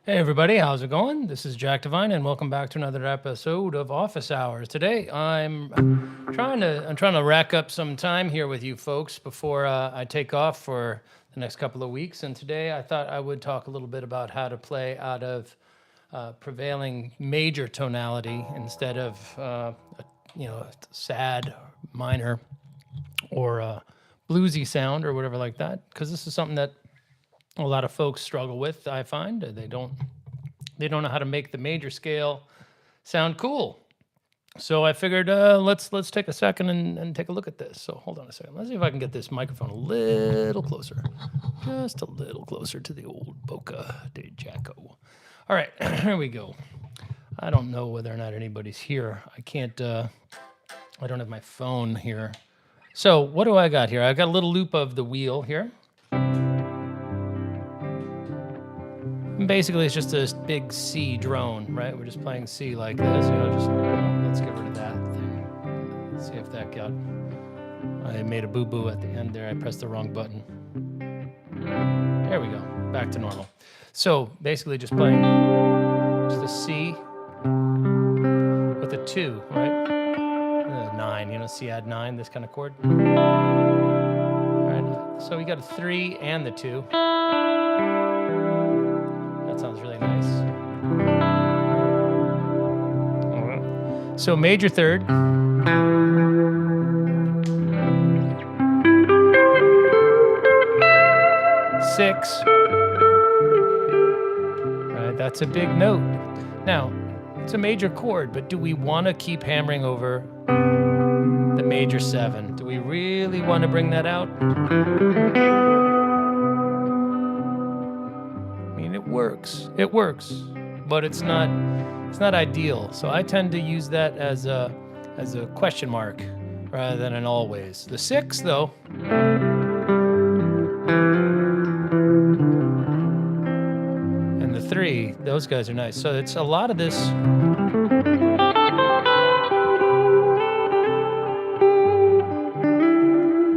Hey everybody, how's it going? This is Jack Devine, and welcome back to another episode of Office Hours. Today, I'm trying to rack up some time here with you folks before I take off for the next couple of weeks. And today, I thought I would talk a little bit about how to play out of prevailing major tonality instead of sad minor or bluesy sound or whatever like that. Because this is something that a lot of folks struggle with. I find they don't know how to make the major scale sound cool. So I figured let's take a second and take a look at this. So hold on a second. Let's see if I can get this microphone a little closer, just a little closer to the old Boca de Jacko. All right, here we go. I don't know whether or not anybody's here. I can't. I don't have my phone here. So what do I got here? I've got a little loop of the wheel here. Basically, it's just this big C drone, right? We're just playing C like this, let's get rid of that thing. Let's see if that got... I made a boo-boo at the end there. I pressed the wrong button. There we go. Back to normal. So, basically just playing just a C with a 2, right? 9, C add 9, this kind of chord. All right, so we got a 3 and the 2. That sounds really nice. All right. So major third. Six. All right, that's a big note. Now, it's a major chord, but do we want to keep hammering over the major 7? Do we really want to bring that out? It works, but it's not ideal. So I tend to use that as a question mark rather than an always. The 6 though, and the 3, those guys are nice. So it's a lot of this.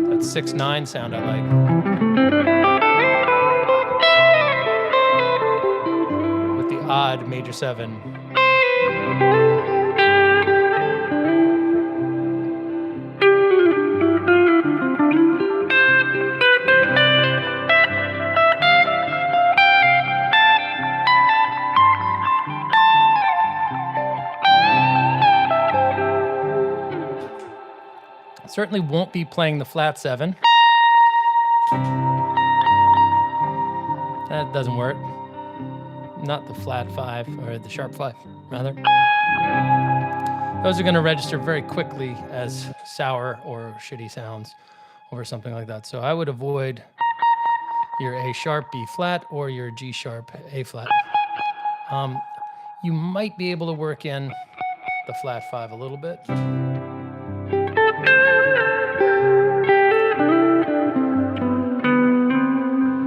That 6/9 sound I like. Odd major 7. Certainly won't be playing the flat 7. That doesn't work. Not the flat 5, or the sharp 5, rather. Those are going to register very quickly as sour or shitty sounds over something like that. So I would avoid your A sharp B flat or your G sharp A flat. You might be able to work in the flat 5 a little bit.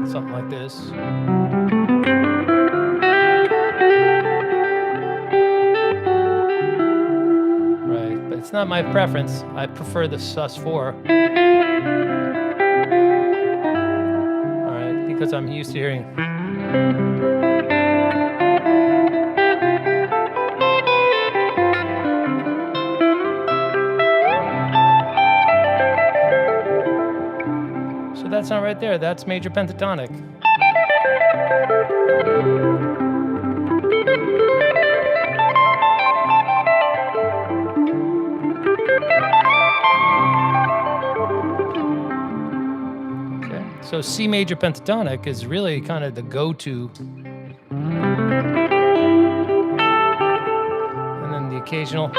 Something like this. It's not my preference. I prefer the sus4. All right, because I'm used to hearing. So that sound right there, that's major pentatonic. So C major pentatonic is really kind of the go-to. And then the occasional.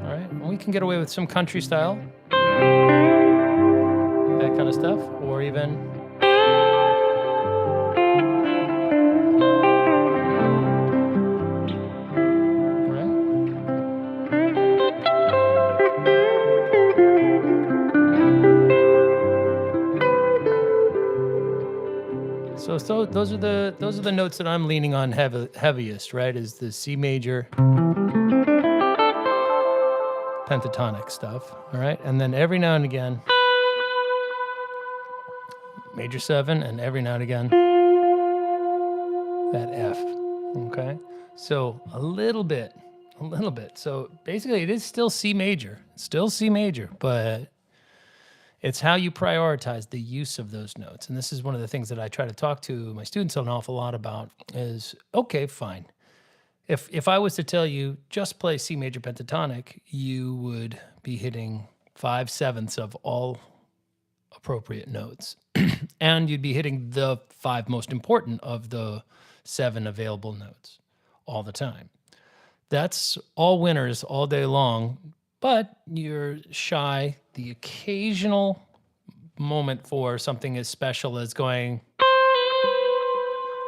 All right, and we can get away with some country style. That kind of stuff, or even. So those are the notes that I'm leaning on heaviest, right? Is the C major pentatonic stuff, all right? And then every now and again, major 7, and every now and again, that F, okay? So a little bit. So basically it is still C major, but it's how you prioritize the use of those notes. And this is one of the things that I try to talk to my students an awful lot about is, okay, fine. If I was to tell you just play C major pentatonic, you would be hitting 5/7 of all appropriate notes. And you'd be hitting the 5 most important of the 7 available notes all the time. That's all winners all day long, but you're shy the occasional moment for something as special as going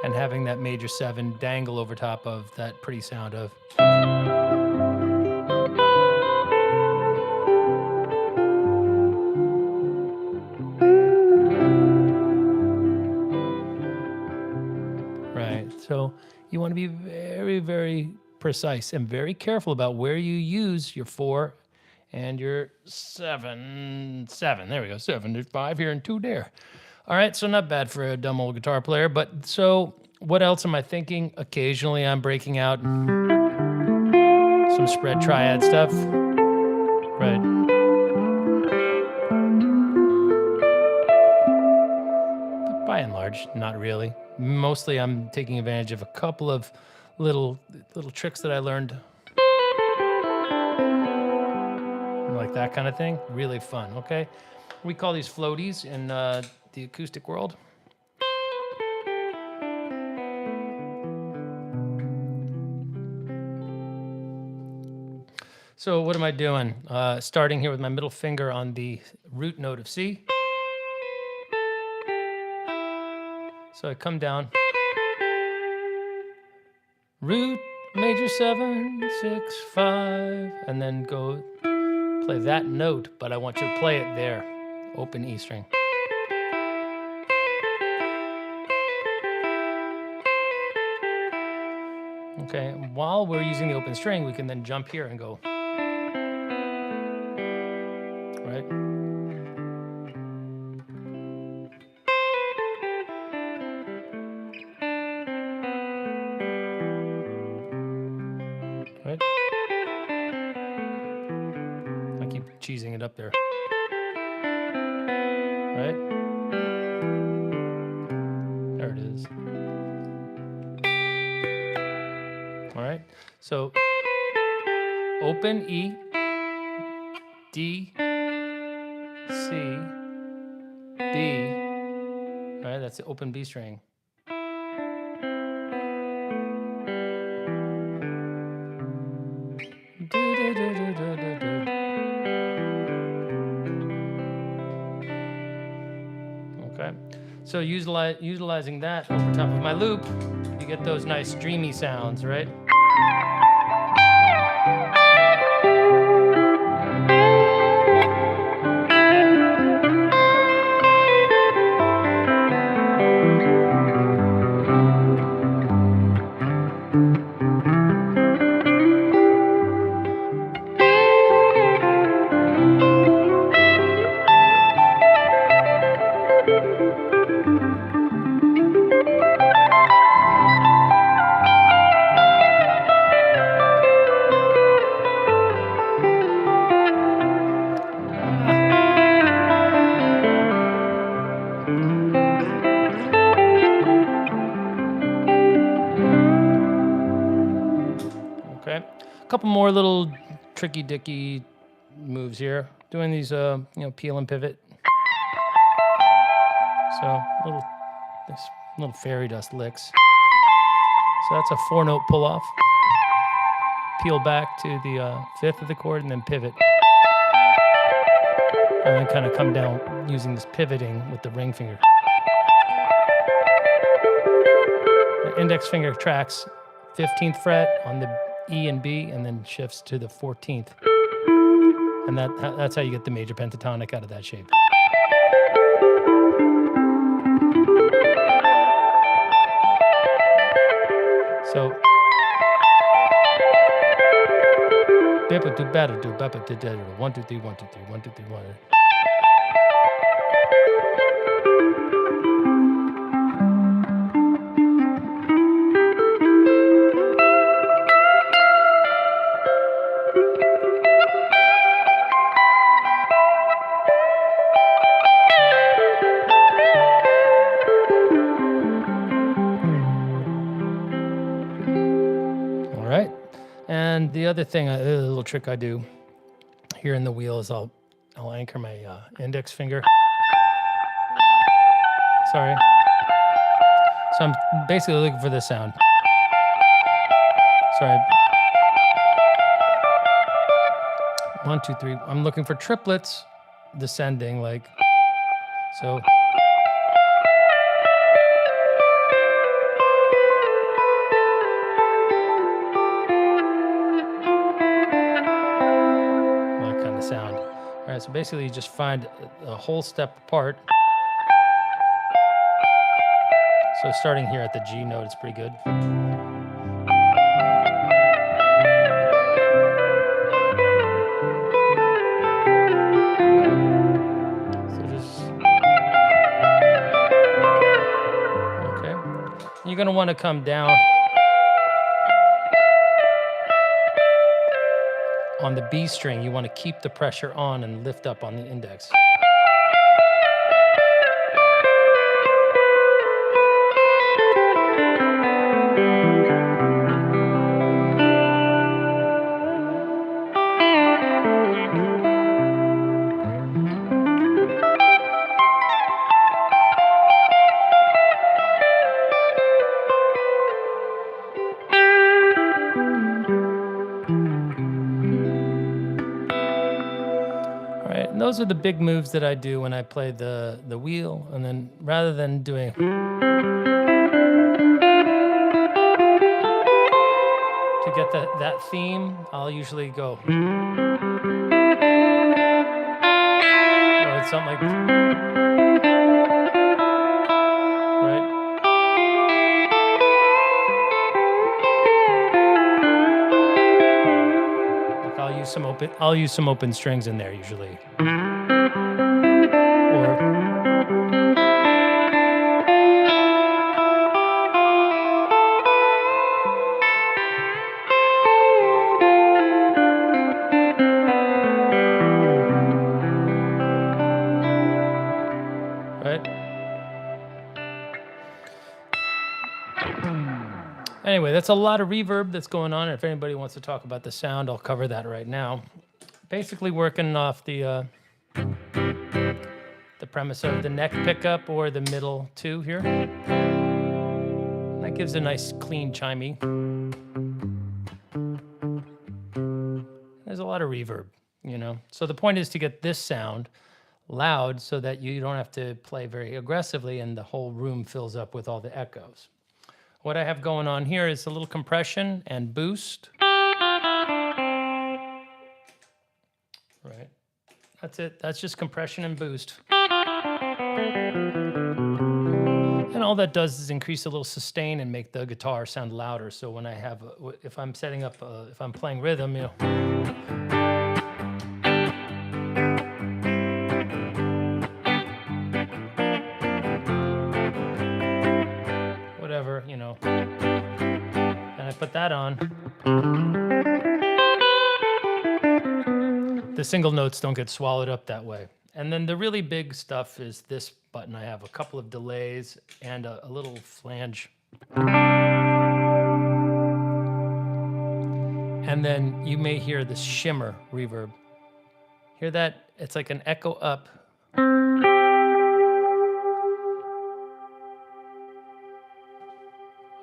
and having that major 7 dangle over top of that pretty sound of. Right. So you want to be very, very precise and very careful about where you use your 4 and your 7. There we go. 7. There's 5 here and 2 there. All right. So not bad for a dumb old guitar player. But so what else am I thinking? Occasionally I'm breaking out some spread triad stuff. Right. But by and large, not really. Mostly I'm taking advantage of a couple of little tricks that I learned. Like that kind of thing. Really fun, okay? We call these floaties in the acoustic world. So what am I doing? Starting here with my middle finger on the root note of C. So I come down. Root, major 7, 6, 5, and then go play that note, but I want you to play it there. Open E string. Okay, and while we're using the open string, we can then jump here and go. Right? Right? I keep cheesing it up there. Right? There it is. All right. So open E, D, C, B. All right, that's the open B string. Okay, so utilizing that over top of my loop, you get those nice dreamy sounds, right? Okay, a couple more little tricky dicky moves here. Doing these, peel and pivot. So little fairy dust licks. So that's a 4-note pull off. Peel back to the 5th of the chord and then pivot. And then kind of come down using this pivoting with the ring finger. The index finger tracks 15th fret on the E and B and then shifts to the 14th. And that's how you get the major pentatonic out of that shape. So bip do better, do better, do better. 1, 2, 3, 1, 2, 3, 1, 2, 3, 1. All right. And the other thing, a little trick I do here in the wheel is I'll anchor my index finger. Sorry. So I'm basically looking for this sound. Sorry. 1, 2, 3. I'm looking for triplets descending, like so. That kind of sound. All right, so basically you just find a whole step apart. So starting here at the G note, it's pretty good. So just, okay. You're gonna wanna come down on the B string. You wanna keep the pressure on and lift up on the index. And those are the big moves that I do when I play the wheel. And then rather than doing to get that theme, I'll usually go or it's something like right. Like I'll use some open strings in there usually. Or right. Anyway, that's a lot of reverb that's going on. If anybody wants to talk about the sound, I'll cover that right now. Basically working off the premise of the neck pickup or the middle two here. That gives a nice clean chimey. There's a lot of reverb, you know. So the point is to get this sound loud so that you don't have to play very aggressively and the whole room fills up with all the echoes. What I have going on here is a little compression and boost. Right. That's it. That's just compression and boost. And all that does is increase a little sustain and make the guitar sound louder. So when I have, if I'm setting up, if I'm playing rhythm, you know. Whatever, you know. And I put that on. The single notes don't get swallowed up that way. And then the really big stuff is this button. I have a couple of delays and a little flange. And then you may hear this shimmer reverb. Hear that? It's like an echo up.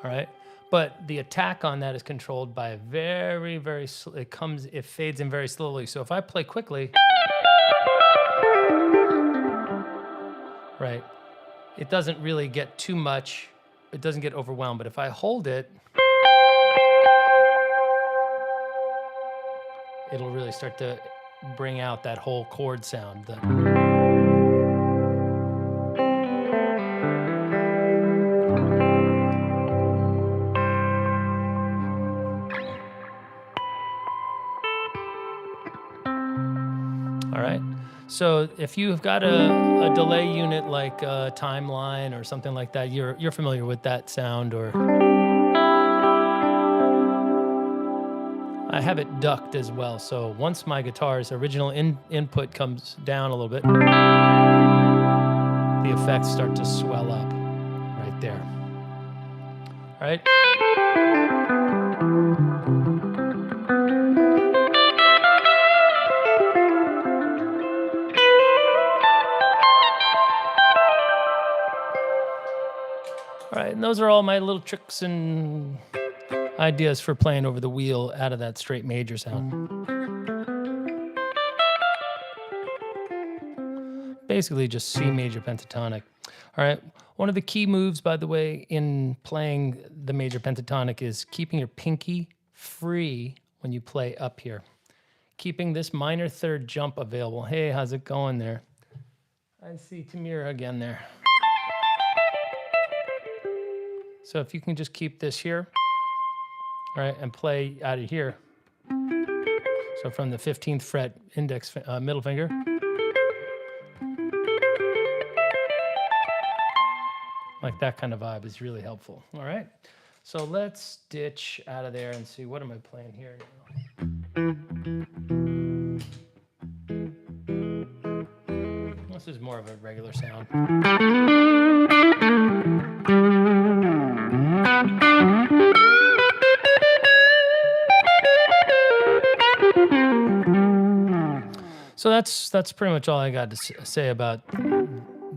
All right. But the attack on that is controlled by a very, it fades in very slowly. So if I play quickly, right, it doesn't really get too much. It doesn't get overwhelmed. But if I hold it, it'll really start to bring out that whole chord sound. So if you've got a delay unit like a timeline or something like that, you're familiar with that sound. Or I have it ducked as well. So once my guitar's original input comes down a little bit, the effects start to swell up right there. All right. All right, and those are all my little tricks and ideas for playing over the wheel out of that straight major sound. Basically just C major pentatonic. All right, one of the key moves, by the way, in playing the major pentatonic is keeping your pinky free when you play up here. Keeping this minor third jump available. Hey, how's it going there? I see Tamira again there. So if you can just keep this here, all right, and play out of here. So from the 15th fret index, middle finger. Like that kind of vibe is really helpful. All right, so let's ditch out of there and see, what am I playing here now? This is more of a regular sound. So that's pretty much all I got to say about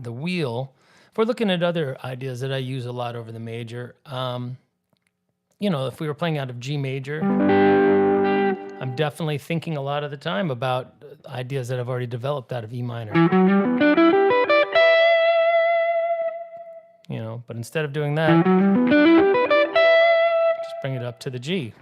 the wheel. If we're looking at other ideas that I use a lot over the major, you know, if we were playing out of G major, I'm definitely thinking a lot of the time about ideas that I've already developed out of E minor. You know, but instead of doing that, just bring it up to the G.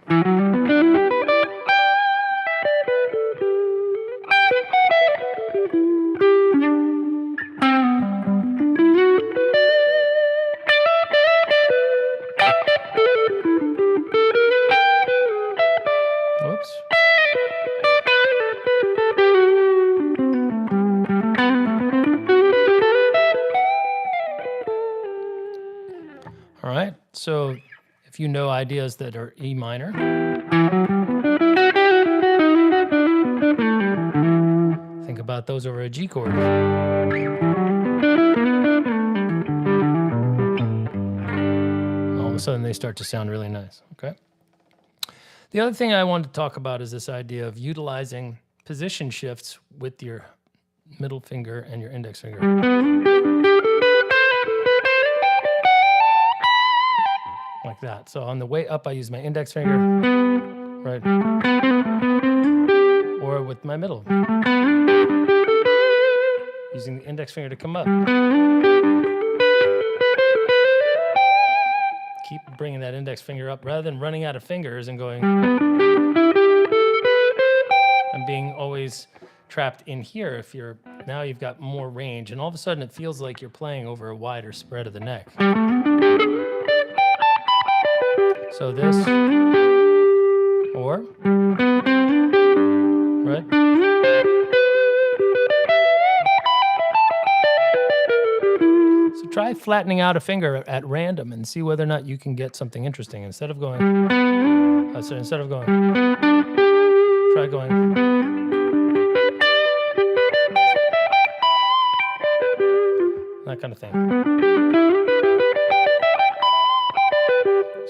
All right, so if you know ideas that are E minor, think about those over a G chord. All of a sudden they start to sound really nice, okay? The other thing I wanted to talk about is this idea of utilizing position shifts with your middle finger and your index finger. Like that. So on the way up, I use my index finger, right? Or with my middle. Using the index finger to come up. Keep bringing that index finger up rather than running out of fingers and going and being always trapped in here. If you're now, you've got more range, and all of a sudden it feels like you're playing over a wider spread of the neck. So this, or, right? So try flattening out a finger at random and see whether or not you can get something interesting. Instead of going, try going. That kind of thing.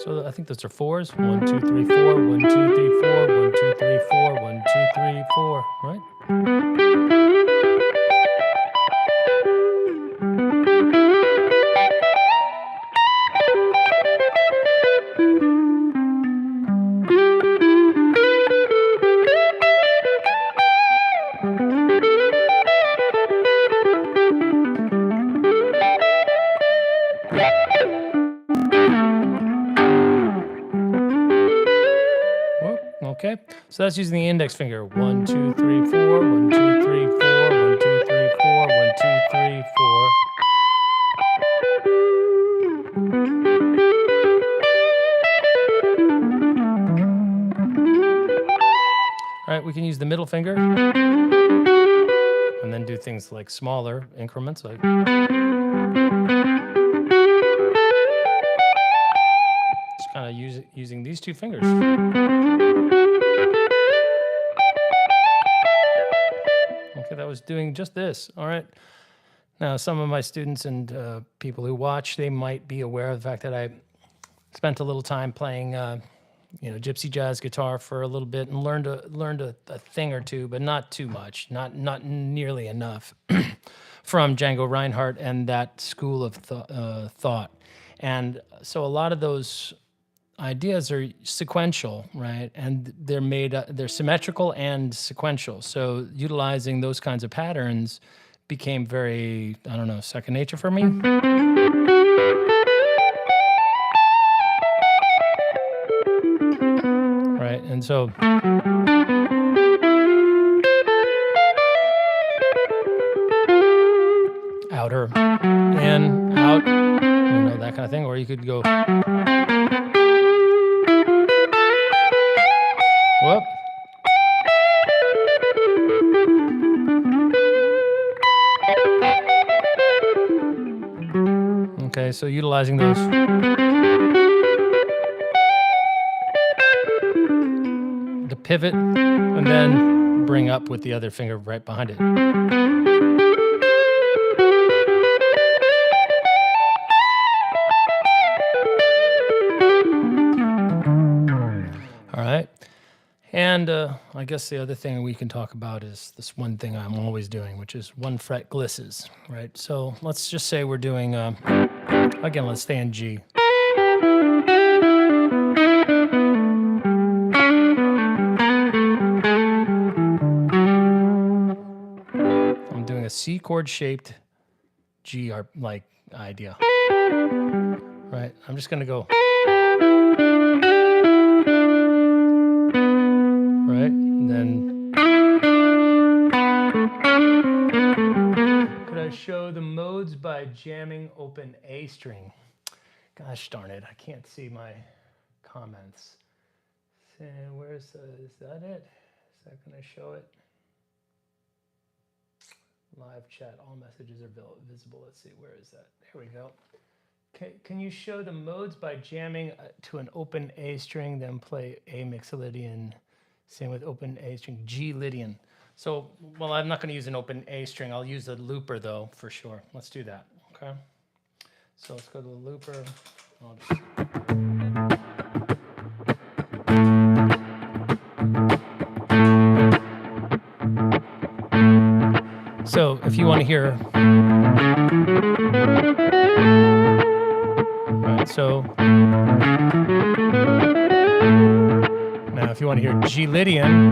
So I think those are fours. 1, 2, 3, 4. 1, 2, 3, 4. 1, 2, 3, 4. 1, 2, 3, 4. Right? Okay, so that's using the index finger. 1, 2, 3, 4. 1, 2, 3, 4. 1, 2, 3, 4. 1, 2, 3, 4. All right, we can use the middle finger and and then do things like smaller increments, like just kind of using these two fingers. Okay, that was doing just this. All right. Now, some of my students and people who watch, they might be aware of the fact that I spent a little time playing, gypsy jazz guitar for a little bit and learned a thing or two, but not too much, not nearly enough from Django Reinhardt and that school of thought. And so a lot of those ideas are sequential, right? And they're symmetrical and sequential. So utilizing those kinds of patterns became very, I don't know, second nature for me. Right, and so outer, in, out, that kind of thing. Or you could go, whoop. Okay, so utilizing those. To pivot and then bring up with the other finger right behind it. All right. And I guess the other thing we can talk about is this one thing I'm always doing, which is 1 fret glisses, right? So let's just say we're doing, again, let's stay in G. I'm doing a C chord shaped G like idea, right? I'm just going to go. Right, and then could I show the modes by jamming open A string? Gosh darn it, I can't see my comments. Where's is that it? Is that going to show it? Live chat, all messages are visible. Let's see, where is that? There we go. Can you show the modes by jamming to an open A string, then play A Mixolydian? Same with open A string, G Lydian. So, well, I'm not going to use an open A string. I'll use a looper, though, for sure. Let's do that, okay? So let's go to the looper. So if you want to hear... Right, so... Now, if you want to hear G Lydian,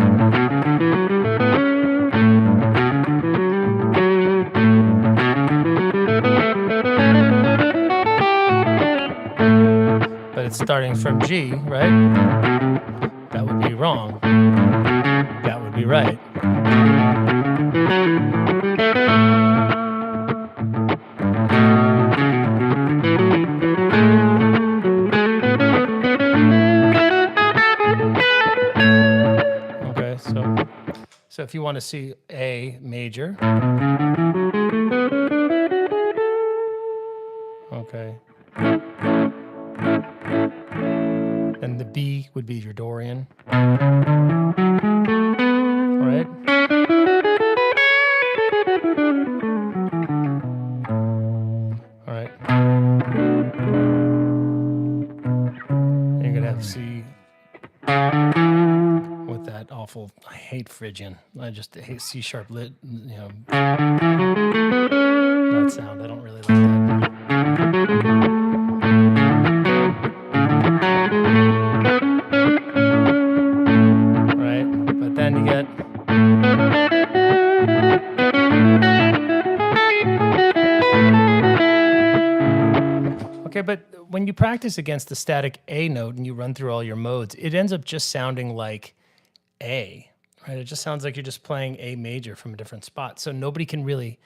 but it's starting from G, right? That would be wrong. That would be right. So if you want to see A major, okay, then the B would be your Dorian, all right? All right. And you're going to have C. With that awful, I hate Phrygian. I just hate C sharp lit, that sound. I don't really like that. Right, but then you get. Okay, but when you practice against the static A note and you run through all your modes, it ends up just sounding like A, right? It just sounds like you're just playing A major from a different spot. So nobody can really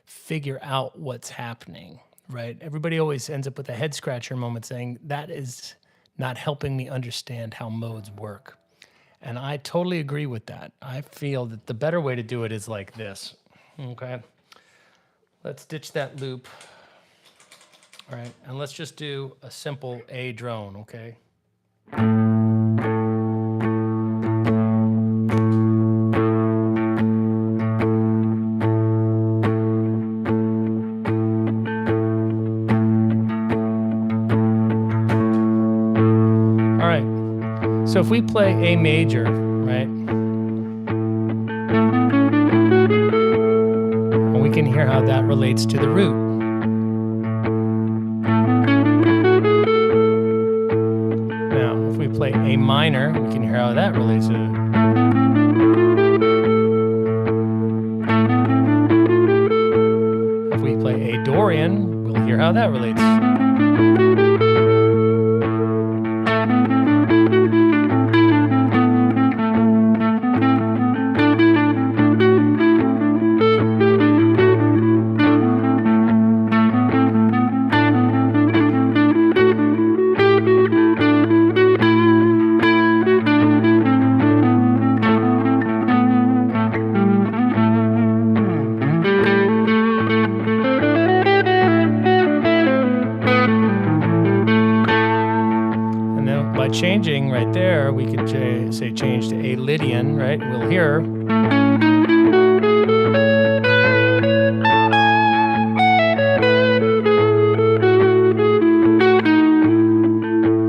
figure out what's happening, right? Everybody always ends up with a head scratcher moment saying, that is not helping me understand how modes work. And I totally agree with that. I feel that the better way to do it is like this. Okay. Let's ditch that loop. All right, and let's just do a simple A drone, okay? All right, so if we play A major, right? And we can hear how that relates to the root. Play A minor, we can hear how that relates to it. If we play A Dorian, we'll hear how that relates. Changing right there, we could say change to A Lydian, right? We'll hear.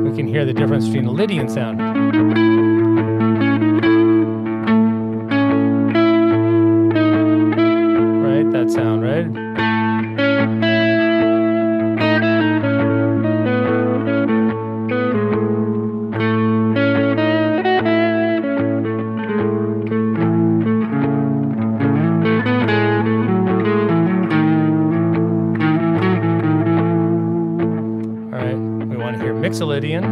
We can hear the difference between a Lydian sound. Right, that sound, right? Mixolydian.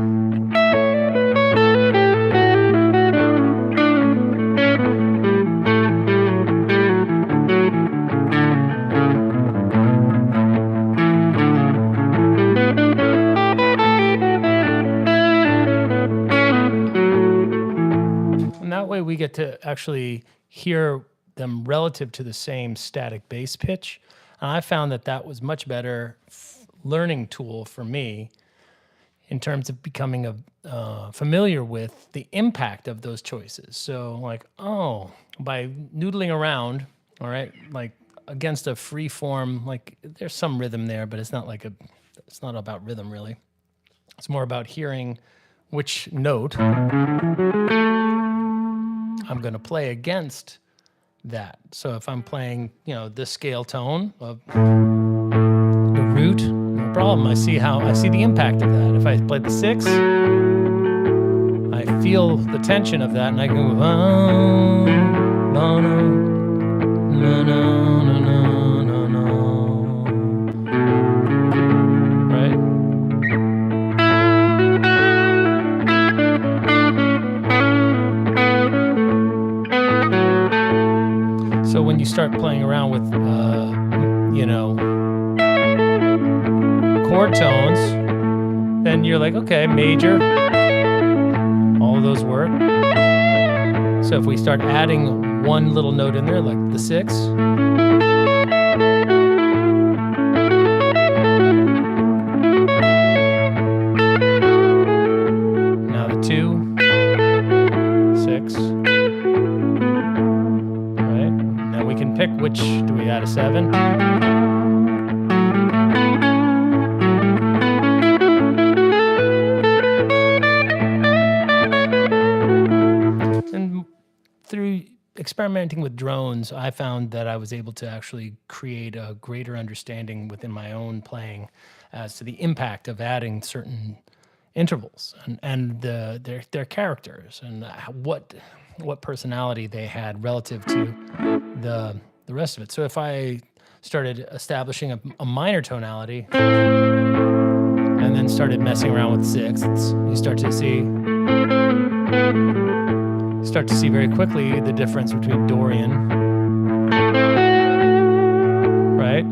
And that way we get to actually hear them relative to the same static bass pitch. And I found that that was much better learning tool for me in terms of becoming familiar with the impact of those choices. So like, oh, by noodling around, all right, like against a free form, like there's some rhythm there, but it's not about rhythm really. It's more about hearing which note I'm gonna play against that. So if I'm playing, this scale tone of the root, problem. I see the impact of that. If I play the 6, I feel the tension of that, and I go, right? So when you start playing around with, chord tones, then you're like, okay, major, all of those work. So if we start adding one little note in there, like the 6, now the 2, 6, right? Now we can pick which, do we add a 7? Experimenting with drones, I found that I was able to actually create a greater understanding within my own playing as to the impact of adding certain intervals and their characters and what personality they had relative to the rest of it. So if I started establishing a minor tonality and then started messing around with sixths, you start to see very quickly the difference between Dorian, right?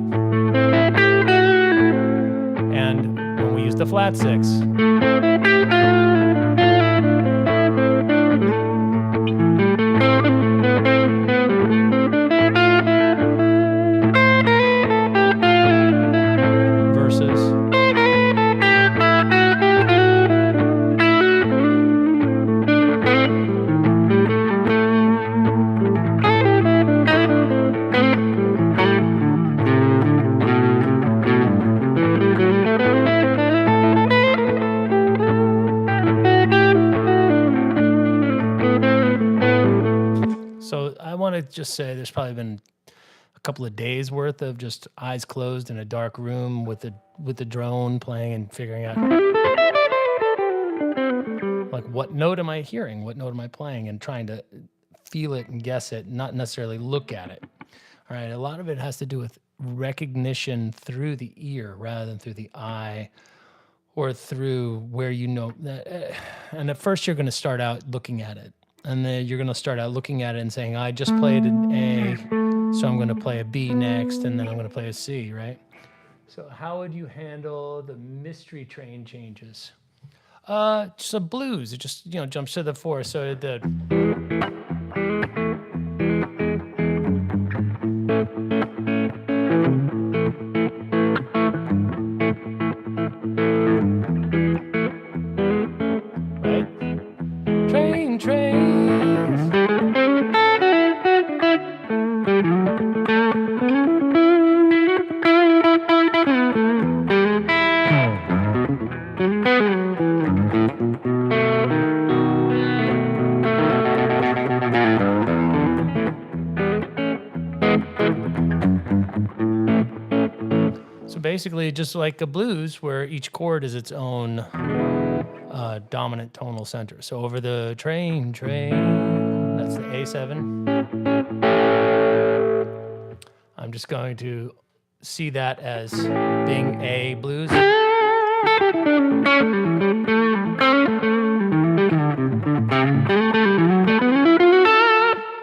And when we use the flat 6. want to just say there's probably been a couple of days worth of just eyes closed in a dark room with the drone playing and figuring out like what note am I hearing, what note am I playing, and trying to feel it and guess it, not necessarily look at it. All right, a lot of it has to do with recognition through the ear rather than through the eye or through where you know that. And at first you're going to start out looking at it, and then you're going to start out looking at it and saying, I just played an A, so I'm going to play a B next, and then I'm going to play a C, right? So how would you handle the mystery train changes? Just a blues. It just, jumps to the 4. So the right? Trains. So basically, just like a blues, where each chord is its own dominant tonal center. So over the train, that's the A7. I'm just going to see that as being A blues.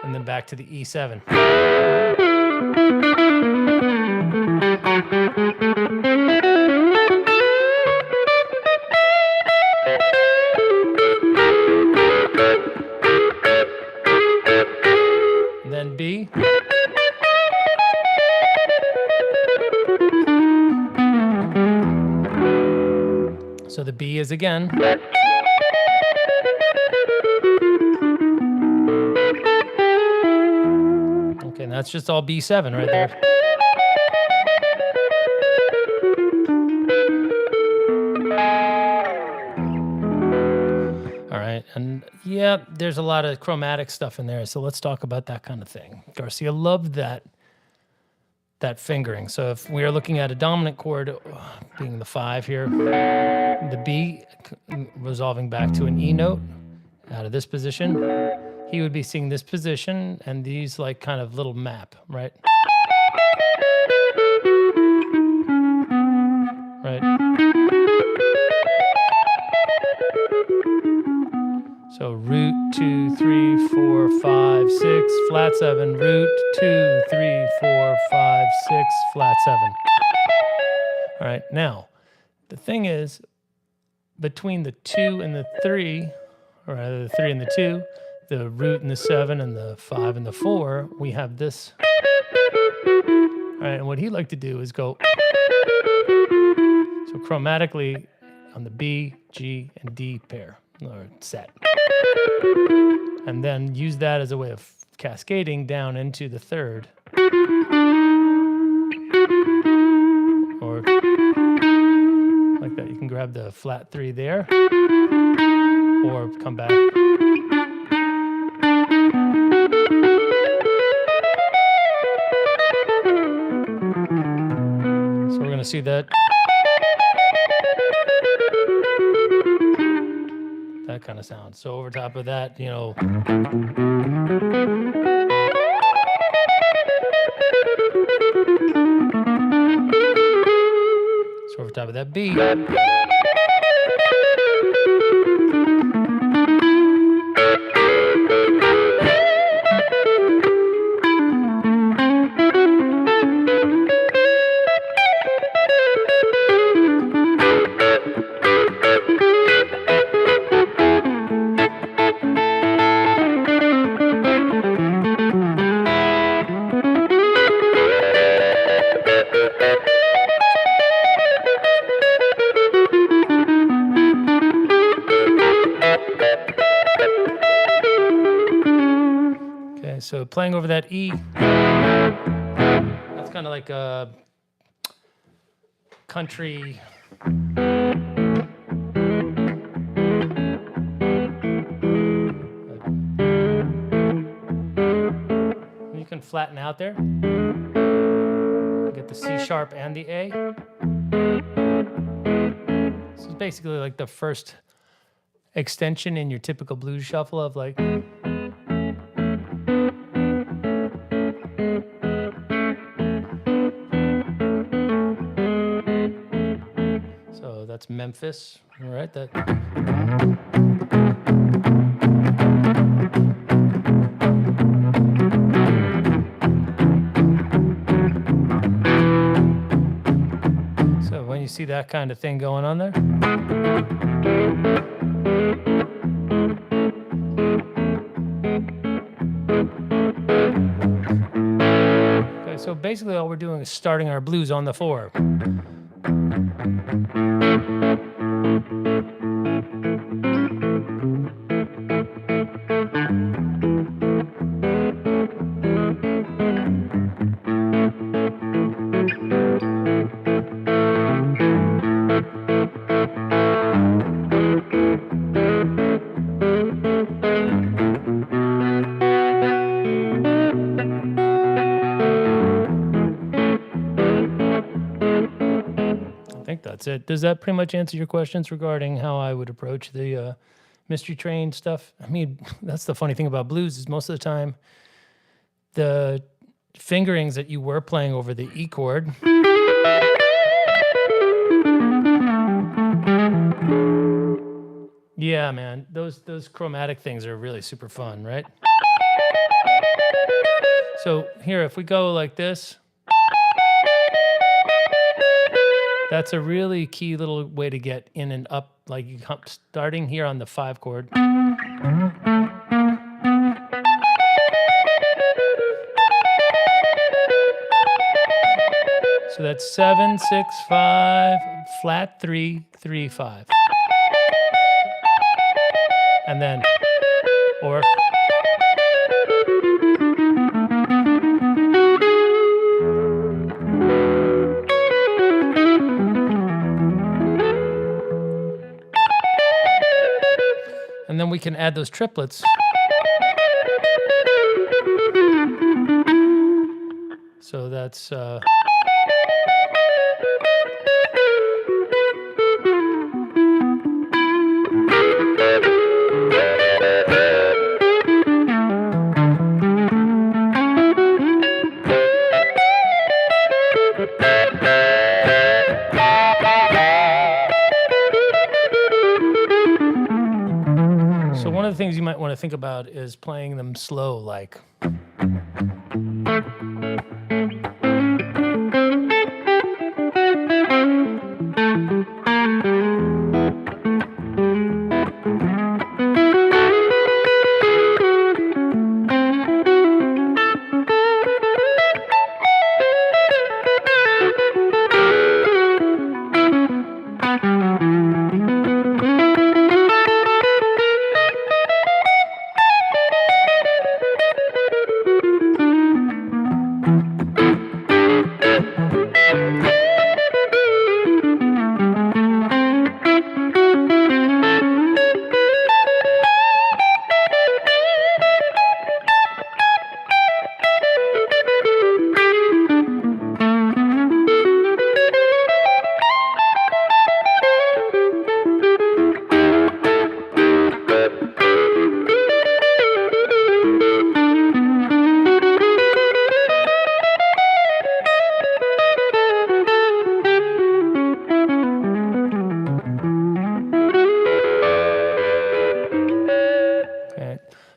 And then back to the E7. And then B. So the B is again. Okay, and that's just all B7 right there. All right, and yeah, there's a lot of chromatic stuff in there, so let's talk about that kind of thing. Garcia loved that fingering. So if we are looking at a dominant chord, being the 5 here, the B resolving back to an E note out of this position, he would be seeing this position and these like kind of little map, right? Right. So root 2, 3, 4, 5, 6, flat 7, root 2, 3, 4, 5, 6, flat 7. All right, now, the thing is, between the 2 and the 3, or rather the 3 and the 2, the root and the 7 and the 5 and the 4, we have this. All right, and what he liked to do is go, so chromatically on the B, G, and D pair, or set. And then use that as a way of cascading down into the 3rd. Or like that. You can grab the flat 3 there, or come back. So we're going to see that. That kind of sound. So over top of that, So over top of that B. So playing over that E, that's kind of like a country. flatten out there. You get the C sharp and the A. This is basically like the first extension in your typical blues shuffle of like. So that's Memphis, all right? That. So when you see that kind of thing going on there. Okay, so basically all we're doing is starting our blues on the 4. I think that's it. Does that pretty much answer your questions regarding how I would approach the mystery train stuff? I mean, that's the funny thing about blues is most of the time, the fingerings that you were playing over the E chord. Yeah, man, those chromatic things are really super fun, right? So here, if we go like this, that's a really key little way to get in and up, like you come starting here on the 5 chord. So that's 7, 6, 5, flat 3, 3, 5. And then, or. And then we can add those triplets. So that's so one of the things you might want to think about is playing them slow, like.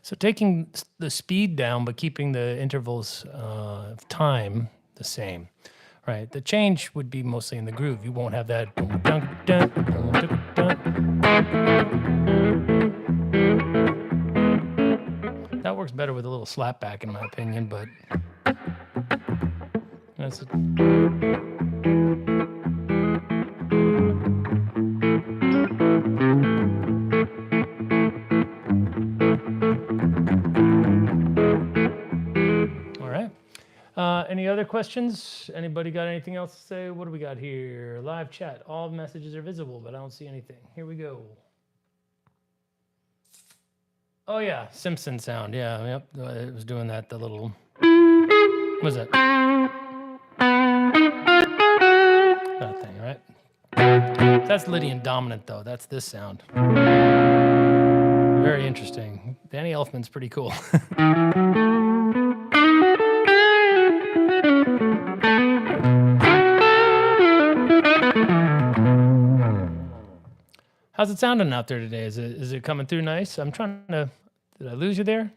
So taking the speed down, but keeping the intervals of time the same, right? The change would be mostly in the groove. You won't have that. That works better with a little slap back, in my opinion, but that's it. Any other questions? Anybody got anything else to say? What do we got here? Live chat. All messages are visible, but I don't see anything. Here we go. Oh, yeah. Simpson sound. Yeah. Yep. It was doing that. The little. Was it that thing, right? That's Lydian dominant, though. That's this sound. Very interesting. Danny Elfman's pretty cool. How's it sounding out there today? Is it coming through nice? I'm trying to. Did I lose you there?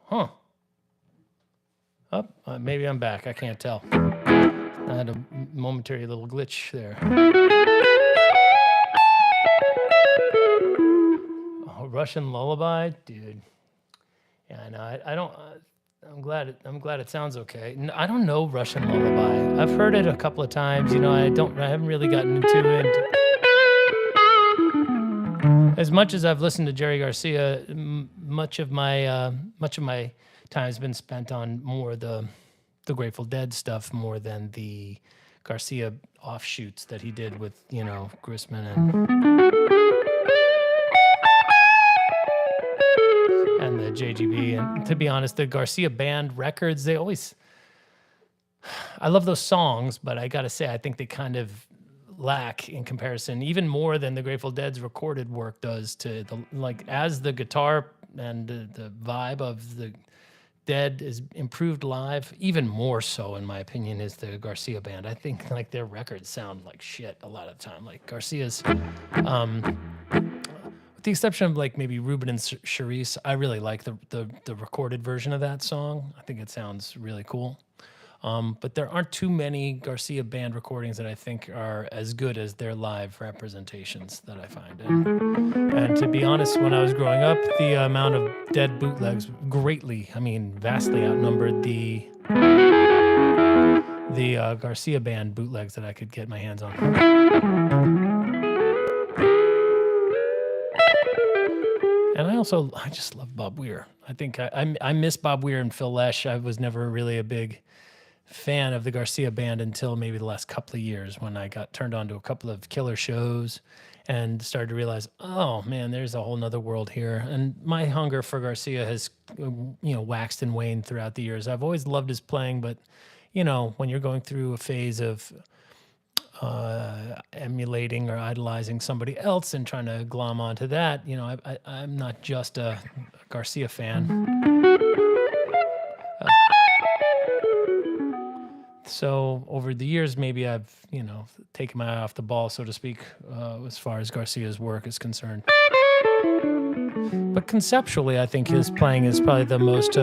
Huh. Oh, maybe I'm back. I can't tell. I had a momentary little glitch there. Oh, Russian lullaby, dude. Yeah, I know. I don't. I'm glad it sounds okay. I don't know Russian lullaby. I've heard it a couple of times. You know, I haven't really gotten into it. As much as I've listened to Jerry Garcia, much of my time has been spent on more the Grateful Dead stuff more than the Garcia offshoots that he did with, you know, Grisman and the JGB. And to be honest, the Garcia band records, they always, I love those songs, but I gotta say, I think they kind of lack in comparison, even more than the Grateful Dead's recorded work does to the, like, as the guitar and the vibe of the Dead is improved live, even more so, in my opinion, is the Garcia band. I think like their records sound like shit a lot of the time. Like Garcia's, with the exception of like maybe Ruben and Charisse, I really like the recorded version of that song. I think it sounds really cool. But there aren't too many Garcia band recordings that I think are as good as their live representations that I find. And to be honest, when I was growing up, the amount of Dead bootlegs greatly, I mean, vastly outnumbered the Garcia band bootlegs that I could get my hands on. And I just love Bob Weir. I think I miss Bob Weir and Phil Lesh. I was never really a big fan of the Garcia band until maybe the last couple of years when I got turned on to a couple of killer shows and started to realize, oh man, there's a whole nother world here. And my hunger for Garcia has, you know, waxed and waned throughout the years. I've always loved his playing, but you know, when you're going through a phase of emulating or idolizing somebody else and trying to glom onto that, you know, I'm not just a Garcia fan. So over the years, maybe I've, you know, taken my eye off the ball, so to speak, as far as Garcia's work is concerned. But conceptually, I think his playing is probably the most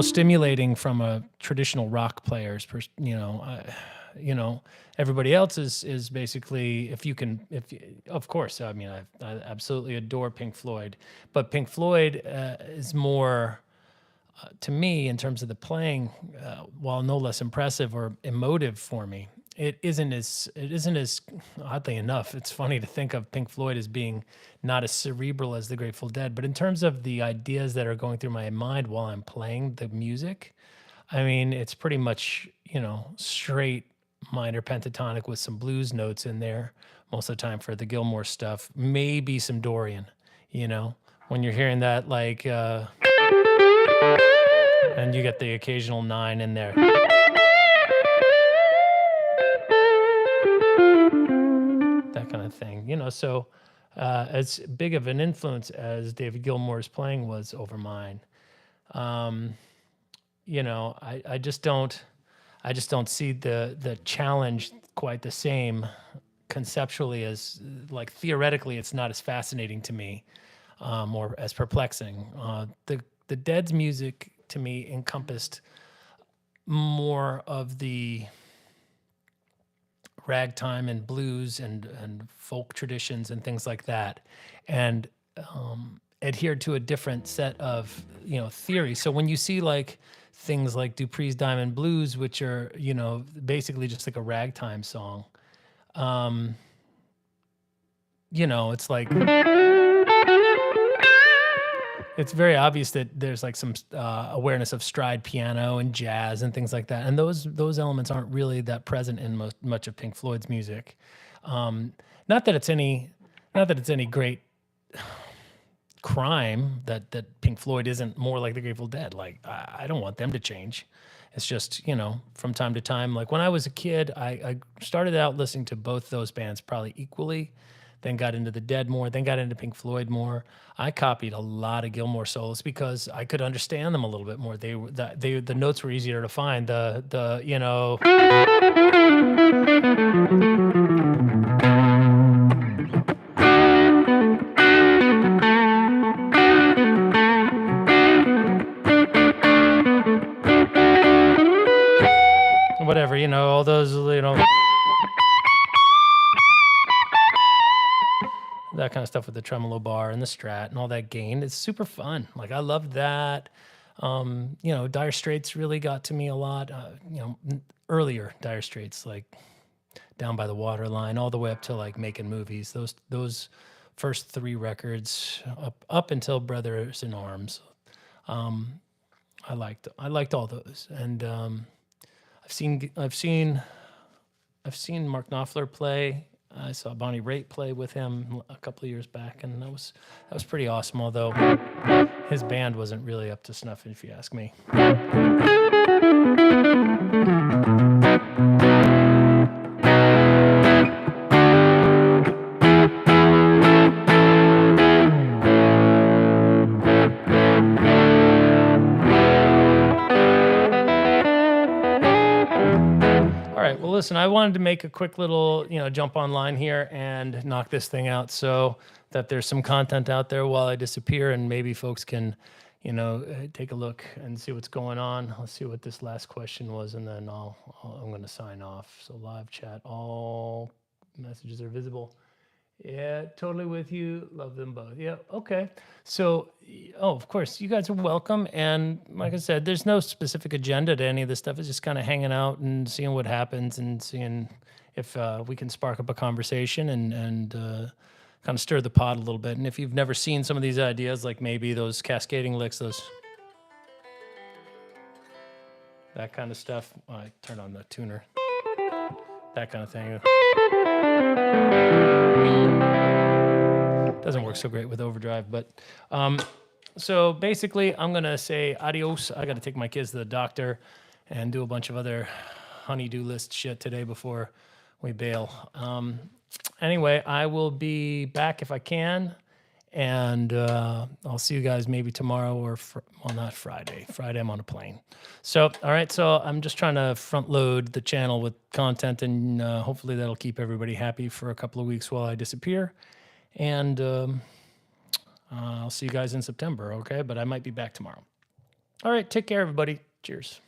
stimulating from a traditional rock player's, you know, everybody else is basically, of course, I mean, I absolutely adore Pink Floyd, but Pink Floyd is more, to me, in terms of the playing, while no less impressive or emotive for me, it isn't as oddly enough. It's funny to think of Pink Floyd as being not as cerebral as the Grateful Dead, but in terms of the ideas that are going through my mind while I'm playing the music, I mean, it's pretty much, you know, straight minor pentatonic with some blues notes in there most of the time for the Gilmour stuff. Maybe some Dorian, you know, when you're hearing that, like, and you get the occasional 9 in there. That kind of thing, you know. So as big of an influence as David Gilmour's playing was over mine, you know, I just don't see the challenge quite the same conceptually as, like, theoretically it's not as fascinating to me, or as perplexing. The Dead's music to me encompassed more of the ragtime and blues and folk traditions and things like that, and adhered to a different set of, you know, theory. So when you see like things like Dupree's Diamond Blues, which are, you know, basically just like a ragtime song, you know, it's like, it's very obvious that there's like some awareness of stride piano and jazz and things like that, and those elements aren't really that present in much of Pink Floyd's music. Not that it's any great crime that Pink Floyd isn't more like the Grateful Dead. Like I don't want them to change. It's just, from time to time, like when I was a kid, I started out listening to both those bands probably equally, then got into the Dead more, then got into Pink Floyd more. I copied a lot of Gilmour solos because I could understand them a little bit more. The notes were easier to find. Whatever, all those, that kind of stuff with the tremolo bar and the Strat and all that gain. It's super fun. Like I loved that. Dire Straits really got to me a lot. Earlier Dire Straits, like Down by the Waterline, all the way up to like Making Movies. Those first 3 records up until Brothers in Arms. I liked all those, and I've seen Mark Knopfler play. I saw Bonnie Raitt play with him a couple of years back, and that was pretty awesome. Although his band wasn't really up to snuff, if you ask me. Well, listen, I wanted to make a quick little, jump online here and knock this thing out so that there's some content out there while I disappear, and maybe folks can, take a look and see what's going on. Let's see what this last question was, and then I'm going to sign off. So live chat, all messages are visible. Yeah, totally with you. Love them both. Yeah, okay. So, of course, you guys are welcome. And like I said, there's no specific agenda to any of this stuff. It's just kind of hanging out and seeing what happens and seeing if we can spark up a conversation and kind of stir the pot a little bit. And if you've never seen some of these ideas, like maybe those cascading licks, that kind of stuff. I turned on the tuner. That kind of thing. Doesn't work so great with overdrive, but so basically I'm gonna say adios. I gotta take my kids to the doctor and do a bunch of other honey-do list shit today before we bail. Anyway, I will be back if I can, and I'll see you guys maybe tomorrow or not Friday. Friday I'm on a plane. So all right, so I'm just trying to front load the channel with content, and hopefully that'll keep everybody happy for a couple of weeks while I disappear. And I'll see you guys in September, okay? But I might be back tomorrow. All right, take care, everybody. Cheers.